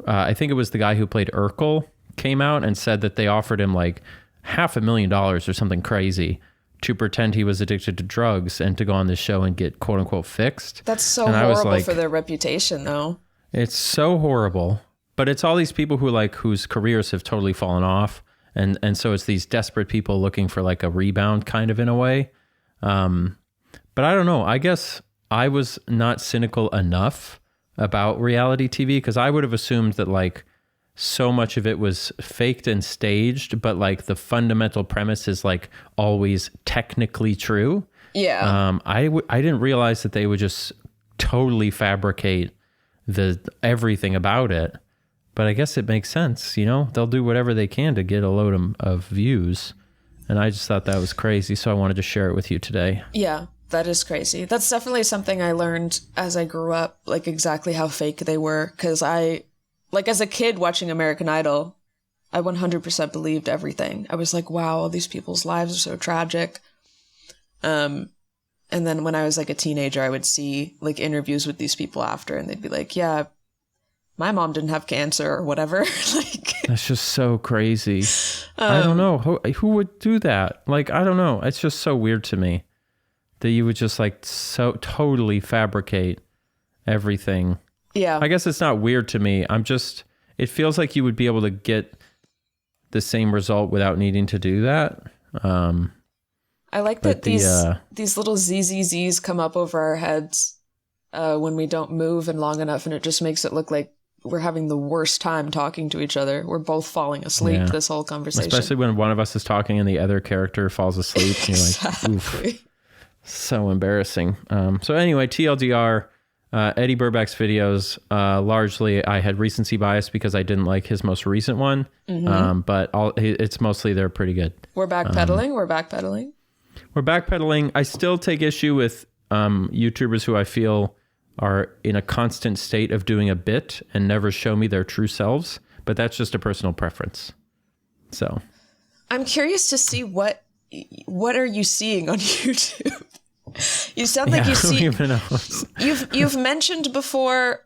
I think it was the guy who played Urkel came out and said that they offered him like $500,000 or something crazy to pretend he was addicted to drugs and to go on this show and get quote unquote fixed. That's so and horrible for their reputation, though. It's so horrible. But it's all these people whose careers have totally fallen off. And so it's these desperate people looking for like a rebound kind of in a way. But I don't know. I guess I was not cynical enough about reality TV because I would have assumed that like so much of it was faked and staged, but like the fundamental premise is like always technically true. Yeah. I didn't realize that they would just totally fabricate everything about it. But I guess it makes sense, they'll do whatever they can to get a load of views. And I just thought that was crazy. So I wanted to share it with you today. Yeah, that is crazy. That's definitely something I learned as I grew up, like exactly how fake they were. Because as a kid watching American Idol, I 100% believed everything. I was like, wow, all these people's lives are so tragic. And then when I was like a teenager, I would see like interviews with these people after, and they'd be like, yeah, my mom didn't have cancer or whatever. Like, that's just so crazy. I don't know who would do that. Like, I don't know. It's just so weird to me that you would just like so totally fabricate everything. Yeah. I guess it's not weird to me. It feels like you would be able to get the same result without needing to do that. I like that these little ZZZs come up over our heads when we don't move and long enough, and it just makes it look like we're having the worst time talking to each other. We're both falling asleep this whole conversation. Especially when one of us is talking and the other character falls asleep. And you're exactly. Like, oof. So embarrassing. So anyway, TLDR, Eddie Burback's videos, largely I had recency bias because I didn't like his most recent one. Mm-hmm. But it's mostly they're pretty good. We're backpedaling. We're backpedaling. I still take issue with YouTubers who I feel are in a constant state of doing a bit and never show me their true selves, but that's just a personal preference. So I'm curious to see what are you seeing on YouTube? You sound like you've mentioned before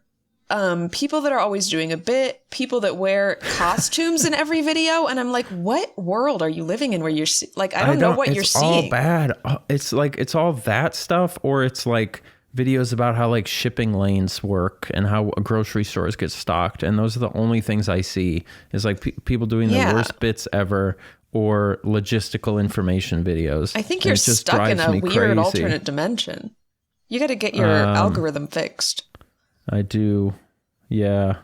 people that are always doing a bit, people that wear costumes in every video, and I'm like, what world are you living in where you're like, I don't know what you're seeing. It's all bad. It's like it's all that stuff, or it's like videos about how like shipping lanes work and how grocery stores get stocked, and those are the only things I see is like people doing the worst bits ever, or logistical information videos. I think you're stuck in a weird alternate dimension. You got to get your algorithm fixed. I do. Yeah.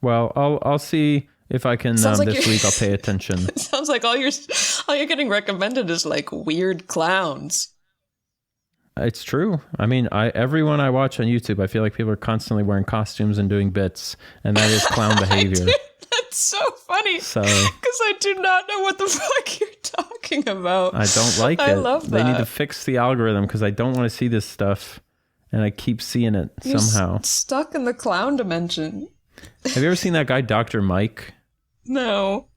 Well, I'll see if I can this week. I'll pay attention. It sounds like all you're getting recommended is like weird clowns. It's true. I mean, everyone I watch on YouTube, I feel like people are constantly wearing costumes and doing bits, and that is clown behavior. That's so funny. Because I do not know what the fuck you're talking about. I don't like it. I love that. They need to fix the algorithm because I don't want to see this stuff and I keep seeing it somehow. Stuck in the clown dimension. Have you ever seen that guy, Dr. Mike? No.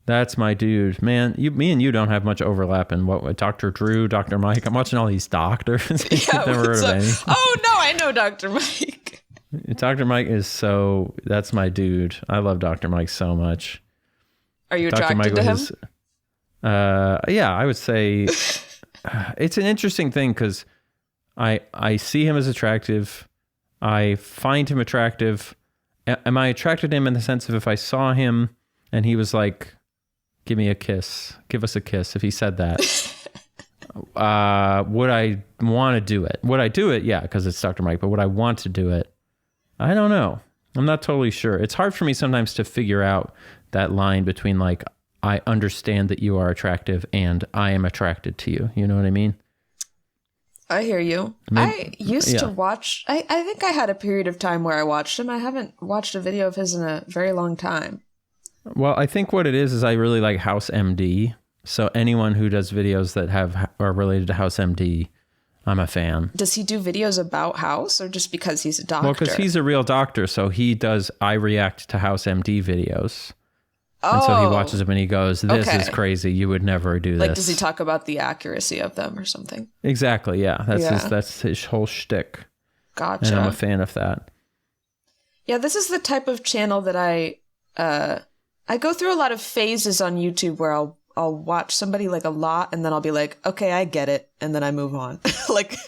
That's my dude. Man, me and you don't have much overlap in what Dr. Drew, Dr. Mike. I'm watching all these doctors. Yeah, never heard of any. Oh, no, I know Dr. Mike. Dr. Mike that's my dude. I love Dr. Mike so much. Are you attracted to him? Yeah, I would say it's an interesting thing because I see him as attractive. I find him attractive. Am I attracted to him in the sense of if I saw him and he was like, give me a kiss, give us a kiss, if he said that, would I want to do it? Would I do it? Yeah, because it's Dr. Mike, but would I want to do it? I don't know. I'm not totally sure. It's hard for me sometimes to figure out that line between like, I understand that you are attractive and I am attracted to you. You know what I mean? I hear you. I used to watch, I think I had a period of time where I watched him. I haven't watched a video of his in a very long time. Well, I think what it is I really like House MD. So anyone who does videos that are related to House MD, I'm a fan. Does he do videos about House or just because he's a doctor? Well, because he's a real doctor. So he does, I react to House MD videos. And so he watches them and he goes, this is crazy. You would never do this. Like, does he talk about the accuracy of them or something? Exactly. Yeah. That's his whole shtick. Gotcha. And I'm a fan of that. Yeah. This is the type of channel that I go through a lot of phases on YouTube where I'll watch somebody like a lot and then I'll be like, okay, I get it. And then I move on. Like,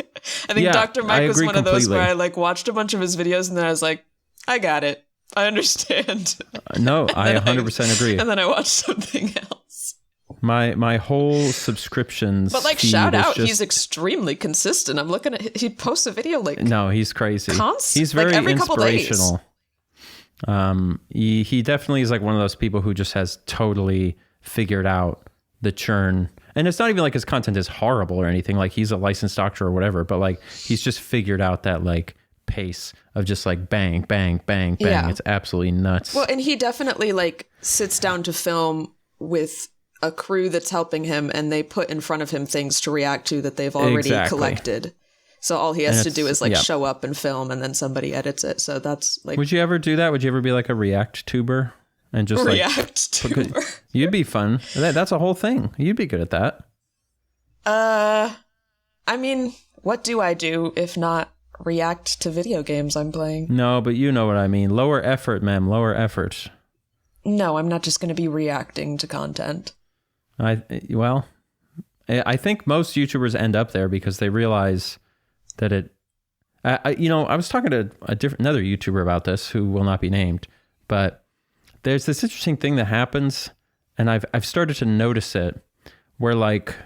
I think Dr. Mike was one of those where I like watched a bunch of his videos and then I was like, I got it. I understand. No, I 100% agree. And then I watched something else. My whole subscriptions. But like, shout out, he's extremely consistent. I'm looking at, he posts a video like. No, he's crazy. He's very like every inspirational. He definitely is like one of those people who just has totally figured out the churn. And it's not even like his content is horrible or anything. Like he's a licensed doctor or whatever, but like he's just figured out that like pace of just like bang, bang, bang, bang. Yeah. It's absolutely nuts. Well, and he definitely like sits down to film with a crew that's helping him and they put in front of him things to react to that they've already collected. So all he has to do is like show up and film and then somebody edits it. So that's like. Would you ever do that? Would you ever be like a React tuber and just React tuber? You'd be fun. That's a whole thing. You'd be good at that. I mean, what do I do if not react to video games I'm playing? No, but you know what I mean. Lower effort, ma'am. Lower effort. No, I'm not just going to be reacting to content. I think most YouTubers end up there because they realize that it. I was talking to another YouTuber about this who will not be named, but there's this interesting thing that happens, and I've started to notice it, where like.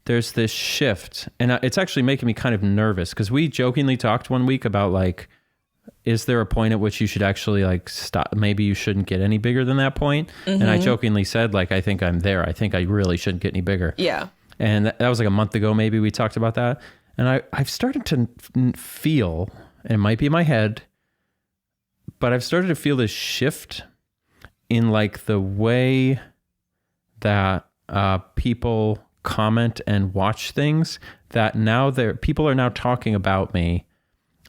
There's this shift, and it's actually making me kind of nervous because we jokingly talked one week about like, is there a point at which you should actually like stop? Maybe you shouldn't get any bigger than that point. Mm-hmm. And I jokingly said, like, I think I'm there. I think I really shouldn't get any bigger. Yeah. And that was like a month ago, maybe we talked about that. And I've started to feel, and it might be in my head, but I've started to feel this shift in like the way that people comment and watch things, that now people are now talking about me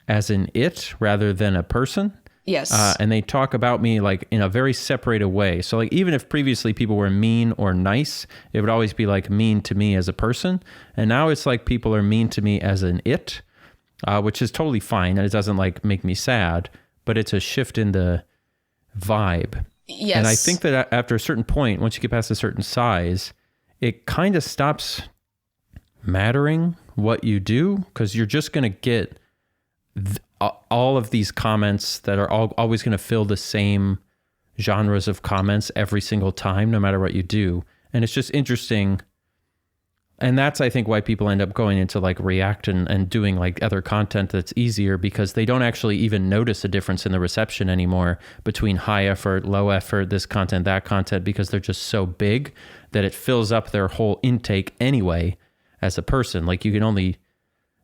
as an it rather than a person. Yes. And they talk about me like in a very separated way. So like even if previously people were mean or nice, it would always be like mean to me as a person. And now it's like people are mean to me as an it, which is totally fine. And it doesn't like make me sad, but it's a shift in the vibe. Yes. And I think that after a certain point, once you get past a certain size, it kind of stops mattering what you do because you're just going to get all of these comments that are always going to fill the same genres of comments every single time, no matter what you do. And it's just interesting. And that's, I think, why people end up going into like React and doing like other content that's easier because they don't actually even notice a difference in the reception anymore between high effort, low effort, this content, that content, because they're just so big that it fills up their whole intake anyway as a person. Like you can only,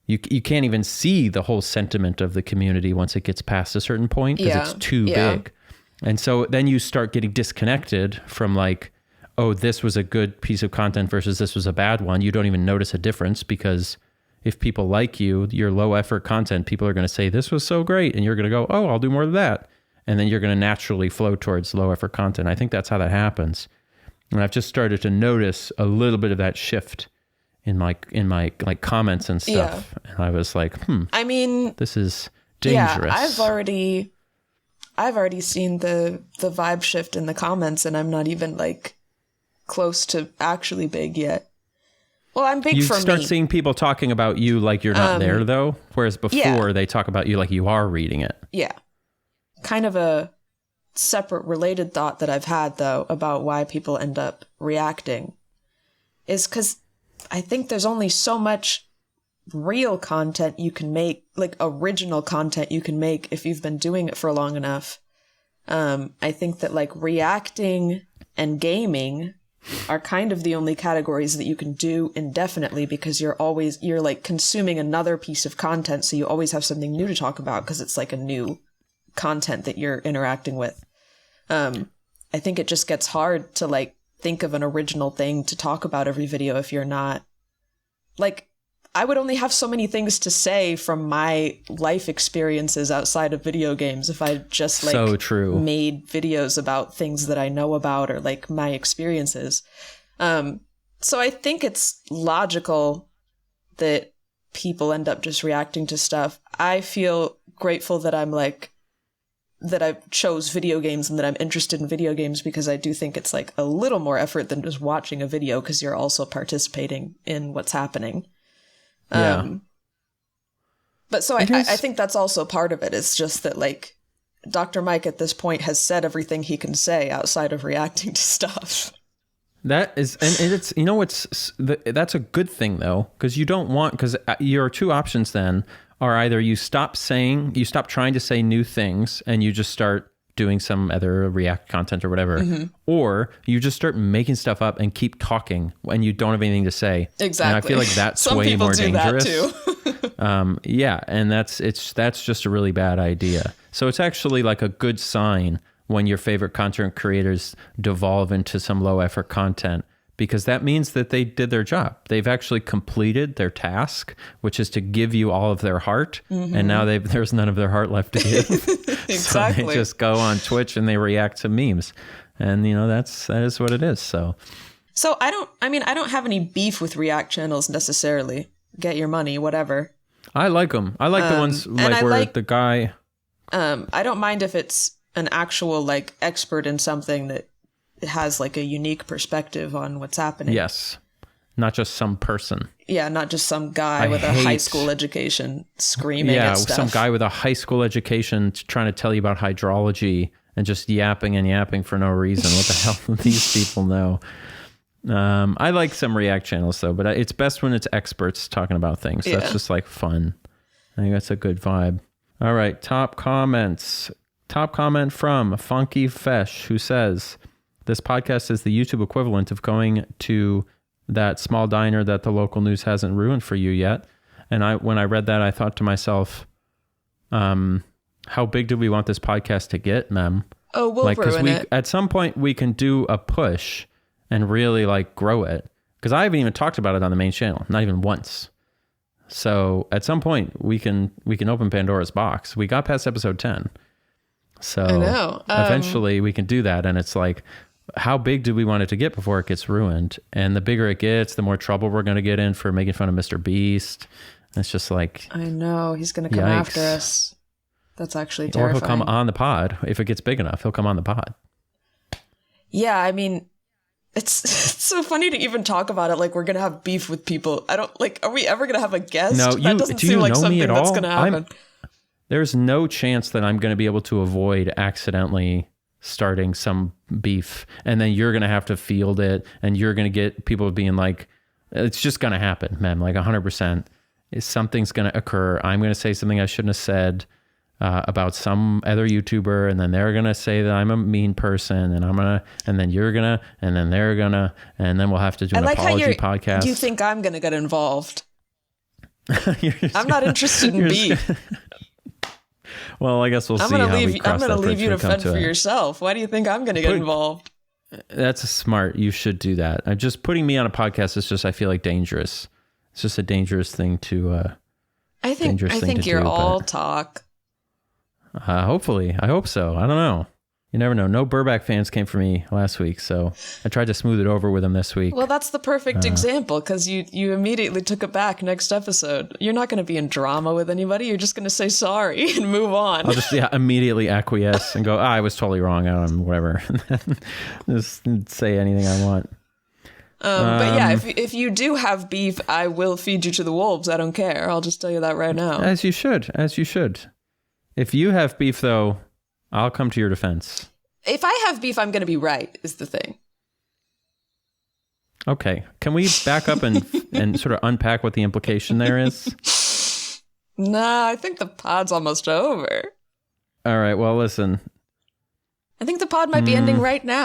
you can't even see the whole sentiment of the community once it gets past a certain point because it's too big. And so then you start getting disconnected from like, oh, this was a good piece of content versus this was a bad one. You don't even notice a difference because if people like you, your low effort content, people are going to say, this was so great. And you're going to go, oh, I'll do more of that. And then you're going to naturally flow towards low effort content. I think that's how that happens. And I've just started to notice a little bit of that shift in my like comments and stuff. Yeah. And I was like, I mean, this is dangerous. Yeah, I've already seen the vibe shift in the comments, and I'm not even like close to actually big yet. Well, I'm big for me. You start seeing people talking about you like you're not there, though, whereas before they talk about you like you are reading it. Yeah. Kind of a separate related thought that I've had, though, about why people end up reacting is because I think there's only so much real content you can make, like original content you can make if you've been doing it for long enough. I think that like reacting and gaming are kind of the only categories that you can do indefinitely, because you're like consuming another piece of content, so you always have something new to talk about because it's like a new content that you're interacting with. I think it just gets hard to like think of an original thing to talk about every video if you're not like, I would only have so many things to say from my life experiences outside of video games if I just like made videos about things that I know about or like my experiences. So I think it's logical that people end up just reacting to stuff. I feel grateful that that I chose video games and that I'm interested in video games, because I do think it's like a little more effort than just watching a video, because you're also participating in what's happening. Yeah. But so I think that's also part of it. It's just that like Dr. Mike at this point has said everything he can say outside of reacting to stuff. That is, and it's, you know, that's a good thing though, because you don't want, because your two options then are either you stop trying to say new things and you just start doing some other React content or whatever, or you just start making stuff up and keep talking when you don't have anything to say. Exactly. And I feel like that's way more dangerous. Some people do that too. Yeah, and that's just a really bad idea. So it's actually like a good sign when your favorite content creators devolve into some low effort content, because that means that they did their job. They've actually completed their task, which is to give you all of their heart. And now there's none of their heart left to give. Exactly. So they just go on Twitch and they react to memes. And, you know, that is what it is. So I don't have any beef with React channels necessarily. Get your money, whatever. I like them. I like the ones like where the guy... I don't mind if it's an actual like expert in something that has like a unique perspective on what's happening. Yes. Not just some person. Yeah, not just some guy with a high school education screaming at stuff. Yeah, some guy with a high school education trying to tell you about hydrology and just yapping and yapping for no reason. What the hell do these people know? I like some React channels though, but it's best when it's experts talking about things. Yeah. That's just like fun. I think that's a good vibe. All right, top comments. Top comment from Funky Fesh, who says, this podcast is the YouTube equivalent of going to that small diner that the local news hasn't ruined for you yet. And when I read that, I thought to myself, how big do we want this podcast to get, Mem? Oh, we'll ruin it. At some point, we can do a push and really like grow it. Because I haven't even talked about it on the main channel, not even once. So at some point, we can open Pandora's box. We got past episode 10. So I know. Eventually we can do that. And it's like, how big do we want it to get before it gets ruined? And the bigger it gets, the more trouble we're going to get in for making fun of Mr. Beast. And it's just like, I know, he's going to come after us. That's actually terrifying. Or he'll come on the pod. If it gets big enough, he'll come on the pod. Yeah, I mean, it's so funny to even talk about it like we're going to have beef with people. I don't, like, are we ever going to have a guest? No, that doesn't seem like something that's going to happen. There's no chance that I'm going to be able to avoid accidentally starting some beef, and then you're going to have to field it, and you're going to get people being like, it's just going to happen, man. Like 100%. Something's going to occur. I'm going to say something I shouldn't have said about some other YouTuber, and then they're going to say that I'm a mean person, and then you're going to, and then they're going to, and then we'll have to do an apology podcast. You think I'm going to get involved? I'm not interested in beef. Well, I guess we'll see how we cross that bridge. I'm going to leave you to fend for yourself. Why do you think I'm going to get involved? That's smart. You should do that. Just putting me on a podcast is just, I feel like, dangerous. It's just a dangerous thing to. I think you're all talk. Hopefully, I hope so. I don't know. You never know. No Burback fans came for me last week, so I tried to smooth it over with them this week. Well, that's the perfect example, because you immediately took it back next episode. You're not going to be in drama with anybody. You're just going to say sorry and move on. I'll just immediately acquiesce and go, I was totally wrong. I don't know, whatever. Just say anything I want. But yeah, if you do have beef, I will feed you to the wolves. I don't care. I'll just tell you that right now. As you should. If you have beef, though, I'll come to your defense. If I have beef, I'm going to be right, is the thing. Okay. Can we back up and sort of unpack what the implication there is? Nah, I think the pod's almost over. All right. Well, listen. I think the pod might be ending right now.